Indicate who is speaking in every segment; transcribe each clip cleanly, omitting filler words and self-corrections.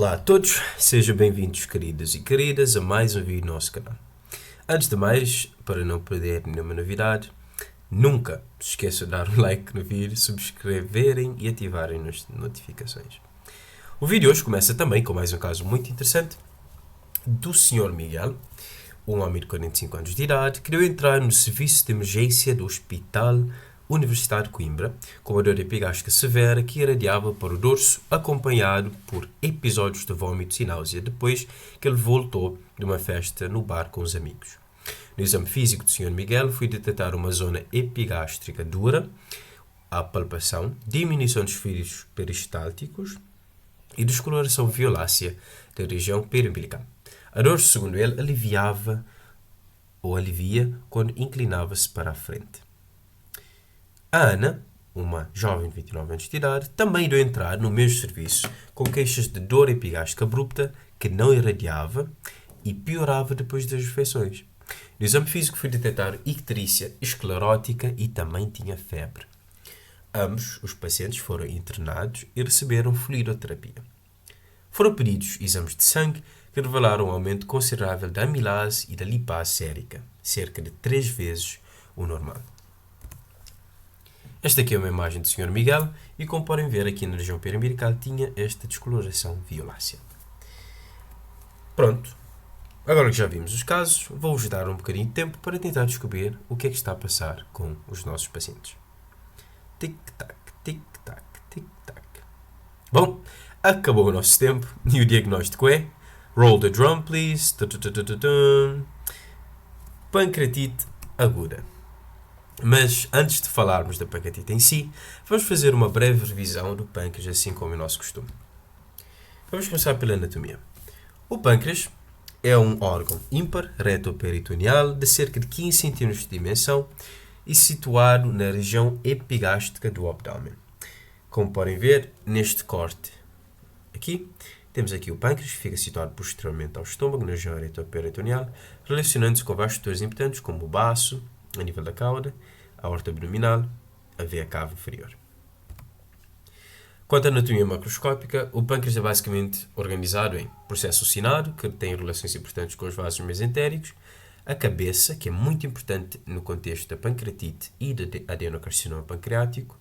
Speaker 1: Olá a todos, sejam bem-vindos, queridos e queridas, a mais um vídeo no nosso canal. Antes de mais, para não perder nenhuma novidade, nunca se esqueçam de dar um like no vídeo, subscreverem e ativarem as notificações. O vídeo hoje começa também com mais um caso muito interessante do Sr. Miguel, um homem de 45 anos de idade, que deu entrar no serviço de emergência do Hospital Universitário de Coimbra, com uma dor epigástrica severa que irradiava para o dorso, acompanhado por episódios de vômitos e náusea, depois que ele voltou de uma festa no bar com os amigos. No exame físico do Sr. Miguel foi detectada uma zona epigástrica dura, a palpação, diminuição dos fluidos peristálticos e descoloração violácea da região periumbilical. A dor, segundo ele, alivia quando inclinava-se para a frente. A Ana, uma jovem de 29 anos de idade, também deu entrar no mesmo serviço com queixas de dor epigástrica abrupta que não irradiava e piorava depois das refeições. No exame físico foi detectada icterícia esclerótica e também tinha febre. Ambos os pacientes foram internados e receberam fluidoterapia. Foram pedidos exames de sangue que revelaram um aumento considerável da amilase e da lipase sérica, cerca de 3 vezes o normal. Esta aqui é uma imagem do Sr. Miguel e, como podem ver, aqui na região periumbilical tinha esta descoloração violácea. Pronto, agora que já vimos os casos, vou-vos dar um bocadinho de tempo para tentar descobrir o que é que está a passar com os nossos pacientes. Tic-tac, tic-tac, tic-tac. Bom, acabou o nosso tempo e o diagnóstico é... Roll the drum, please. Pancreatite aguda. Mas antes de falarmos da pancreatite em si, vamos fazer uma breve revisão do pâncreas, assim como é o nosso costume. Vamos começar pela anatomia. O pâncreas é um órgão ímpar retoperitoneal de cerca de 15 cm de dimensão e situado na região epigástrica do abdômen. Como podem ver neste corte aqui, temos aqui o pâncreas, que fica situado posteriormente ao estômago, na região retoperitoneal, relacionando-se com vários setores importantes, como o baço, a nível da cauda, a aorta abdominal, a veia cava inferior. Quanto à anatomia macroscópica, o pâncreas é basicamente organizado em processo sucinado, que tem relações importantes com os vasos mesentéricos, a cabeça, que é muito importante no contexto da pancreatite e do adenocarcinoma pancreático,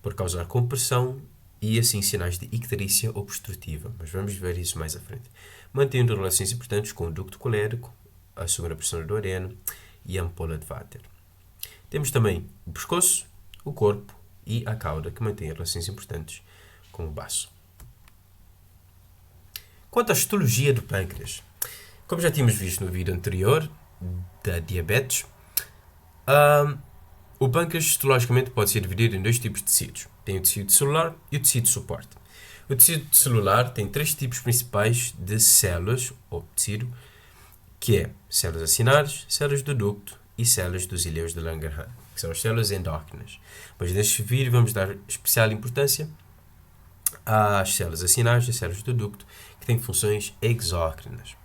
Speaker 1: por causar compressão e assim sinais de icterícia obstrutiva, mas vamos ver isso mais à frente, mantendo relações importantes com o ducto colérico, a segunda pressão do adeno e a ampola de Vater. Temos também o pescoço, o corpo e a cauda, que mantêm relações importantes com o baço. Quanto à histologia do pâncreas, como já tínhamos visto no vídeo anterior da diabetes, o pâncreas histologicamente pode ser dividido em 2 tipos de tecidos. Tem o tecido celular e o tecido suporte. O tecido celular tem 3 tipos principais de células, ou tecido, que é células acinares, células do ducto e células dos ileus de Langerhans, que são as células endócrinas. Mas neste vídeo vamos dar especial importância às células acinares e células do ducto, que têm funções exócrinas.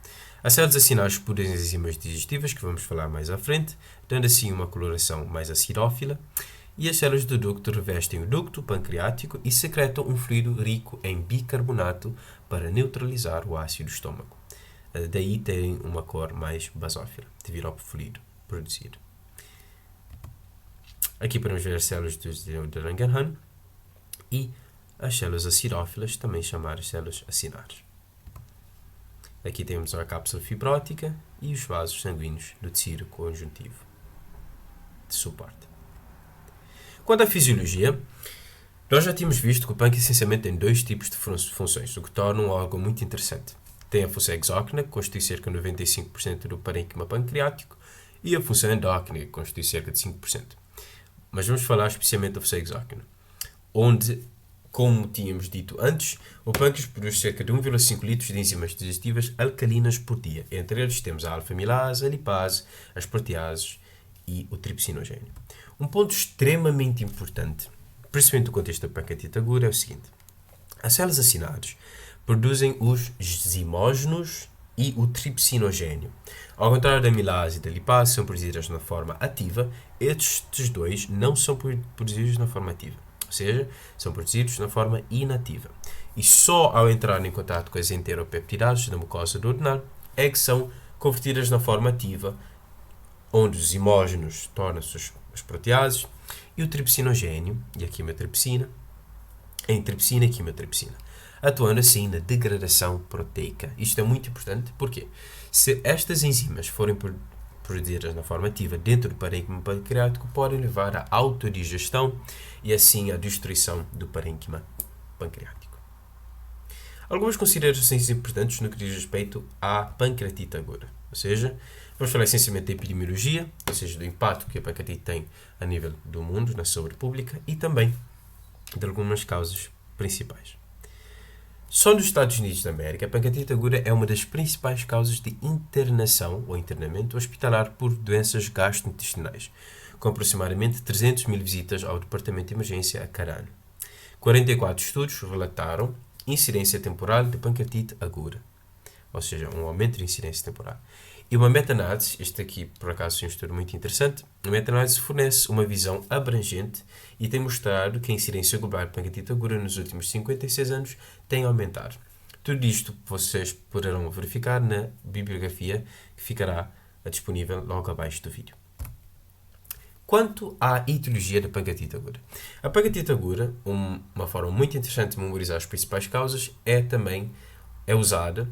Speaker 1: As células acinares produzem enzimas digestivas, que vamos falar mais à frente, dando assim uma coloração mais acidófila, e as células do ducto revestem o ducto pancreático e secretam um fluido rico em bicarbonato para neutralizar o ácido do estômago. Daí terem uma cor mais basófila, devido ao fluido produzido. Aqui podemos ver as células de Langerhans e as células acidófilas, também chamadas células acinares. Aqui temos a cápsula fibrótica e os vasos sanguíneos do tecido conjuntivo de suporte. Quanto à fisiologia, nós já tínhamos visto que o pâncreas essencialmente tem 2 tipos de funções, o que torna um órgão muito interessante. Tem a função exócrina, que constitui cerca de 95% do parênquima pancreático, e a função endócrina, que constitui cerca de 5%. Mas vamos falar especialmente da função exócrina, onde, como tínhamos dito antes, o pâncreas produz cerca de 1,5 litros de enzimas digestivas alcalinas por dia. Entre eles temos a alfa-amilase, a lipase, as proteases e o tripsinogênio. Um ponto extremamente importante, principalmente no contexto da pancreatite aguda, é o seguinte: as células acinares produzem os zimógenos e o tripsinogênio. Ao contrário da amilase e da lipase, são produzidas na forma ativa, estes 2 não são produzidos na forma ativa, ou seja, são produzidos na forma inativa. e só ao entrar em contato com as enteropeptidases da mucosa duodenal é que são convertidas na forma ativa, onde os imógenos tornam-se as proteases e o tripsinogênio e a quimiotripsina, a intripsina e a quimiotripsina, atuando assim na degradação proteica. Isto é muito importante porque se estas enzimas forem produzidas na forma ativa dentro do parênquima pancreático, podem levar à autodigestão e assim à destruição do parênquima pancreático. Algumas considerações importantes no que diz respeito à pancreatite aguda, ou seja, vamos falar essencialmente da epidemiologia, ou seja, do impacto que a pancreatite tem a nível do mundo, na saúde pública, e também de algumas causas principais. Só nos Estados Unidos da América, a pancreatite aguda é uma das principais causas de internação ou internamento hospitalar por doenças gastrointestinais, com aproximadamente 300 mil visitas ao departamento de emergência a cada ano. 44 estudos relataram incidência temporal de pancreatite aguda, ou seja, um aumento de incidência temporal. E uma meta-análise, este aqui por acaso é um estudo muito interessante, a meta-análise fornece uma visão abrangente e tem mostrado que a incidência global de pancreatite aguda nos últimos 56 anos tem aumentado. Tudo isto vocês poderão verificar na bibliografia que ficará disponível logo abaixo do vídeo. Quanto à etiologia da pancreatite aguda. A pancreatite aguda, uma forma muito interessante de memorizar as principais causas, é usada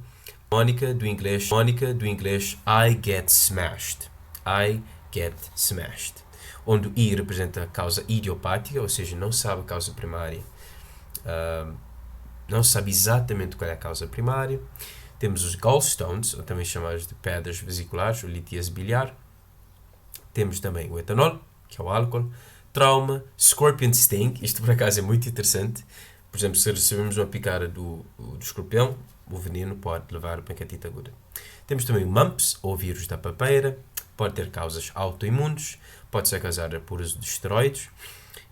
Speaker 1: mnemónica do inglês I get smashed. I get smashed. Onde o I representa a causa idiopática, ou seja, não sabe a causa primária. Não sabe exatamente qual é a causa primária. Temos os gallstones, ou também chamados de pedras vesiculares, ou litíase biliar. Temos também o etanol, que é o álcool. Trauma, scorpion sting, isto por acaso é muito interessante. Por exemplo, se recebemos uma picada do escorpião, o veneno pode levar a pancreatite aguda. Temos também o mumps, ou vírus da papeira, pode ter causas autoimunes, pode ser causada por uso de esteroides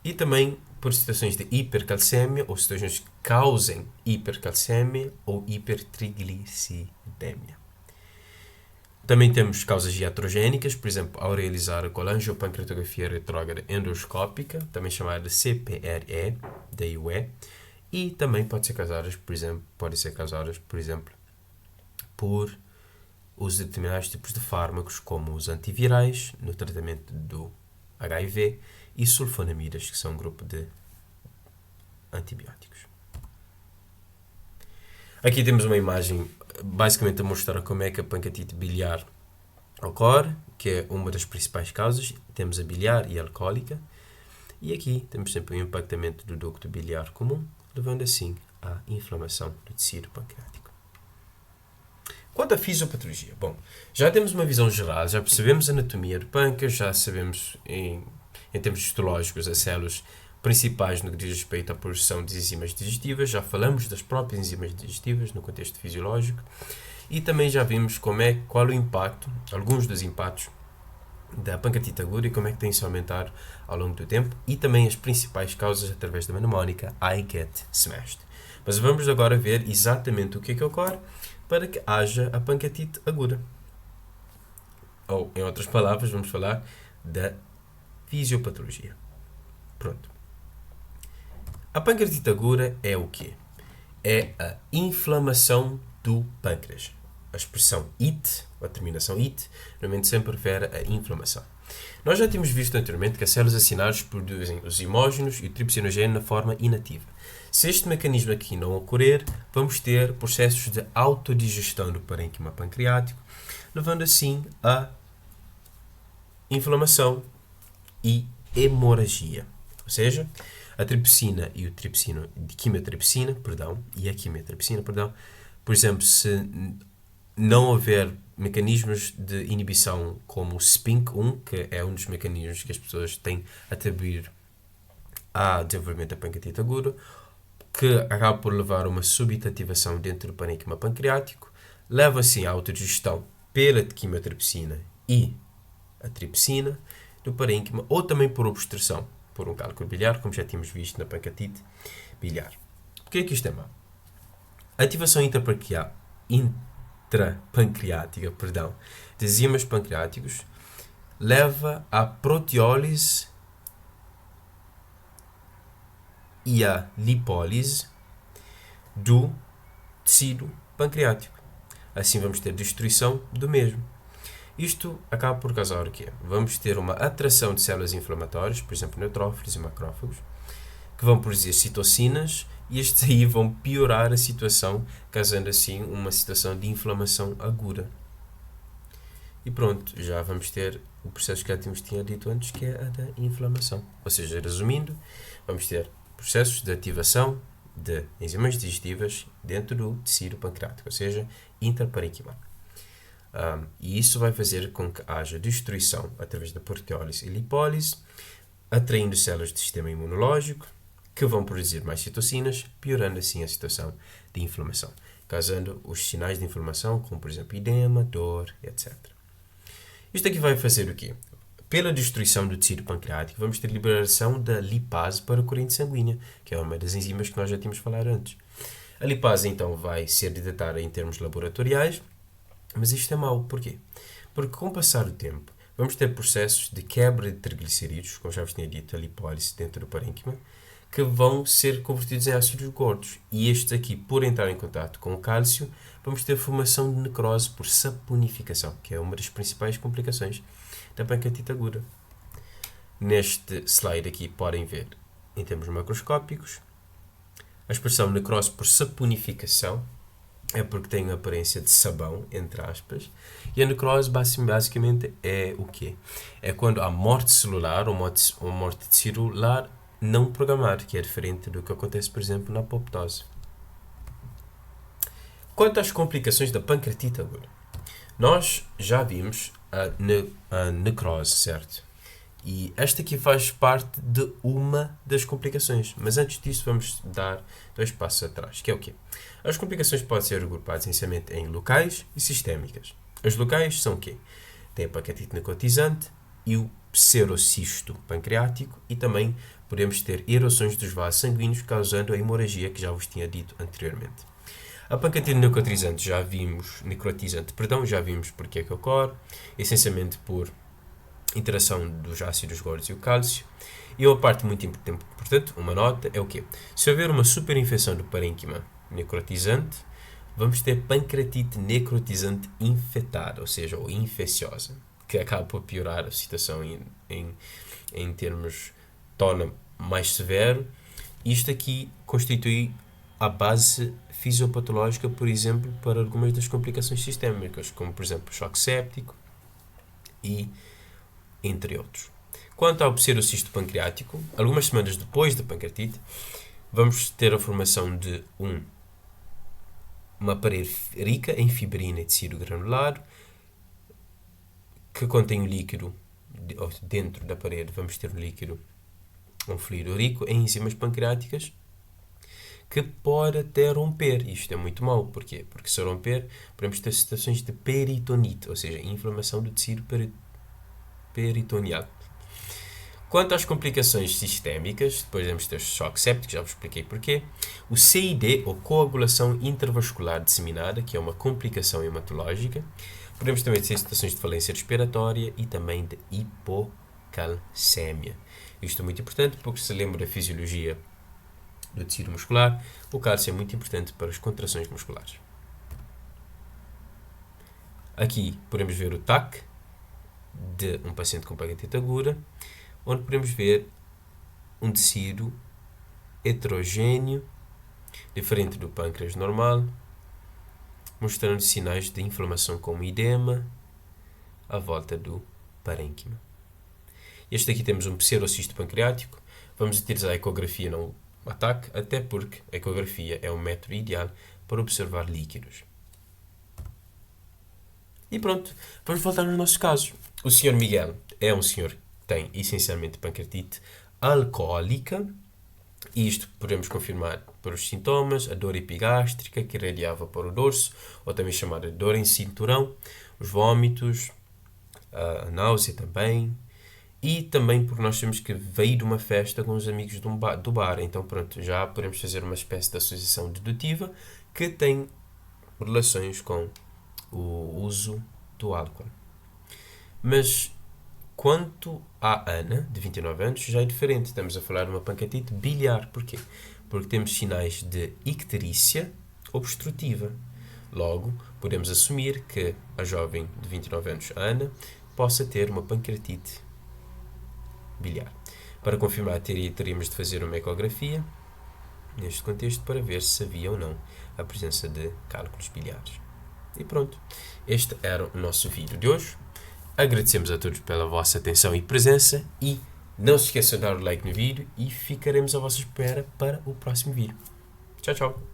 Speaker 1: e também por situações de hipercalcemia ou situações que causem hipercalcemia ou hipertriglicidemia. Também temos causas iatrogénicas, por exemplo, ao realizar a colangiopancreatografia retrógrada endoscópica, também chamada de CPRE, daí o E, e também podem ser causadas, por exemplo, por uso de determinados tipos de fármacos, como os antivirais, no tratamento do HIV, e sulfonamidas, que são um grupo de antibióticos. Aqui temos uma imagem basicamente a mostrar como é que a pancreatite biliar ocorre, que é uma das principais causas. Temos a biliar e a alcoólica, e aqui temos sempre o impactamento do ducto biliar comum, levando assim à inflamação do tecido pancreático. Quanto à fisiopatologia, bom, já temos uma visão geral, já percebemos a anatomia do pâncreas, já sabemos em termos histológicos as células principais no que diz respeito à produção de enzimas digestivas, já falamos das próprias enzimas digestivas no contexto fisiológico e também já vimos qual o impacto, alguns dos impactos da pancreatite aguda e como é que tem-se aumentado ao longo do tempo e também as principais causas através da mnemónica I get smashed. Mas vamos agora ver exatamente o que é que ocorre para que haja a pancreatite aguda. Ou, em outras palavras, vamos falar da fisiopatologia. Pronto. A pancreatite aguda é o quê? É a inflamação do pâncreas. A expressão IT, a terminação IT, normalmente sempre refere a inflamação. Nós já tínhamos visto anteriormente que as células acinares produzem os imógenos e o tripsinogênio na forma inativa. Se este mecanismo aqui não ocorrer, vamos ter processos de autodigestão do parênquima pancreático, levando assim a inflamação e hemorragia. Ou seja, a tripsina e a quimiotripsina, por exemplo, se não houver mecanismos de inibição como o SPINK1, que é um dos mecanismos que as pessoas têm a atribuir ao desenvolvimento da pancreatite aguda, que acaba por levar a uma súbita ativação dentro do parênquima pancreático, leva assim à autodigestão pela quimiotripsina e a tripsina do parênquima, ou também por obstrução, por um cálculo biliar, como já tínhamos visto na pancreatite biliar. Por que é que isto é mau? A ativação intrapancreática, de enzimas pancreáticos leva à proteólise e à lipólise do tecido pancreático. Assim vamos ter destruição do mesmo. Isto acaba por causar o quê? Vamos ter uma atração de células inflamatórias, por exemplo, neutrófilos e macrófagos, que vão produzir citocinas e estes aí vão piorar a situação, causando assim uma situação de inflamação aguda. E pronto, já vamos ter o processo que já tinha dito antes, que é a da inflamação. Ou seja, resumindo, vamos ter processos de ativação de enzimas digestivas dentro do tecido pancreático, ou seja, intraparenquimal. E isso vai fazer com que haja destruição através da proteólise e lipólise, atraindo células do sistema imunológico, que vão produzir mais citocinas, piorando assim a situação de inflamação, causando os sinais de inflamação, como por exemplo edema, dor, etc. Isto aqui vai fazer o quê? Pela destruição do tecido pancreático, vamos ter liberação da lipase para a corrente sanguínea, que é uma das enzimas que nós já tínhamos falado antes. A lipase, então, vai ser detectada em termos laboratoriais, mas isto é mau. Porquê? Porque com o passar do tempo, vamos ter processos de quebra de triglicerídeos, como já vos tinha dito, a lipólise dentro do parênquima, que vão ser convertidos em ácidos gordos. E estes aqui, por entrar em contato com o cálcio, vamos ter formação de necrose por saponificação, que é uma das principais complicações da pancreatite aguda. Neste slide aqui podem ver, em termos macroscópicos, a expressão necrose por saponificação é porque tem a aparência de sabão, entre aspas, e a necrose basicamente é o quê? É quando há morte celular ou morte celular não programada, que é diferente do que acontece, por exemplo, na apoptose. Quanto às complicações da pancreatite aguda, nós já vimos a necrose, certo? E esta aqui faz parte de uma das complicações. Mas antes disso, vamos dar 2 passos atrás, que é o quê? As complicações podem ser agrupadas essencialmente em locais e sistémicas. As locais são o quê? Tem a pancreatite necrotizante e o pseudocisto pancreático, e também podemos ter erosões dos vasos sanguíneos causando a hemorragia que já vos tinha dito anteriormente. A pancreatite necrotizante já vimos porque é que ocorre, essencialmente por interação dos ácidos gordos e o cálcio. E uma parte muito importante, uma nota, é o quê? Se houver uma superinfecção do parênquima necrotizante, vamos ter pancreatite necrotizante infectada, ou seja, ou infecciosa, que acaba por piorar a situação em termos, torna mais severo. Isto aqui constitui a base fisiopatológica, por exemplo, para algumas das complicações sistémicas, como por exemplo choque séptico e entre outros. Quanto ao pseudocisto pancreático, algumas semanas depois da pancreatite, vamos ter a formação de uma parede rica em fibrina e tecido granulado, que contém um líquido, dentro da parede vamos ter um fluido rico em enzimas pancreáticas, que pode até romper. Isto é muito mau. Porquê? Porque se romper, podemos ter situações de peritonite, ou seja, inflamação do tecido peritoneal. Quanto às complicações sistémicas, depois vamos ter choque séptico, já vos expliquei porquê. O CID, ou coagulação intravascular disseminada, que é uma complicação hematológica. Podemos também ter situações de falência respiratória e também de hipocalcémia. Isto é muito importante porque se lembra da fisiologia do tecido muscular, o cálcio é muito importante para as contrações musculares. Aqui podemos ver o TAC de um paciente com pancreatite aguda, onde podemos ver um tecido heterogêneo, diferente do pâncreas normal, mostrando sinais de inflamação como edema à volta do parênquima. Este aqui temos um pseudocisto pancreático. Vamos utilizar a ecografia no ataque, até porque a ecografia é um método ideal para observar líquidos. E pronto, vamos voltar aos nossos casos. O Sr. Miguel é um senhor que tem essencialmente pancreatite alcoólica, e isto podemos confirmar por os sintomas: a dor epigástrica que irradiava para o dorso, ou também chamada dor em cinturão, os vômitos, a náusea também, e também porque nós temos que veio de uma festa com os amigos do bar. Então pronto, já podemos fazer uma espécie de associação dedutiva que tem relações com o uso do álcool. Mas quanto à Ana, de 29 anos, já é diferente. Estamos a falar de uma pancreatite biliar. Porquê? porque temos sinais de icterícia obstrutiva. Logo, podemos assumir que a jovem de 29 anos, Ana, possa ter uma pancreatite biliar. Para confirmar a teoria, teríamos de fazer uma ecografia, neste contexto, para ver se havia ou não a presença de cálculos biliares. E pronto, este era o nosso vídeo de hoje. Agradecemos a todos pela vossa atenção e presença e não se esqueçam de dar o like no vídeo e ficaremos à vossa espera para o próximo vídeo. Tchau, tchau!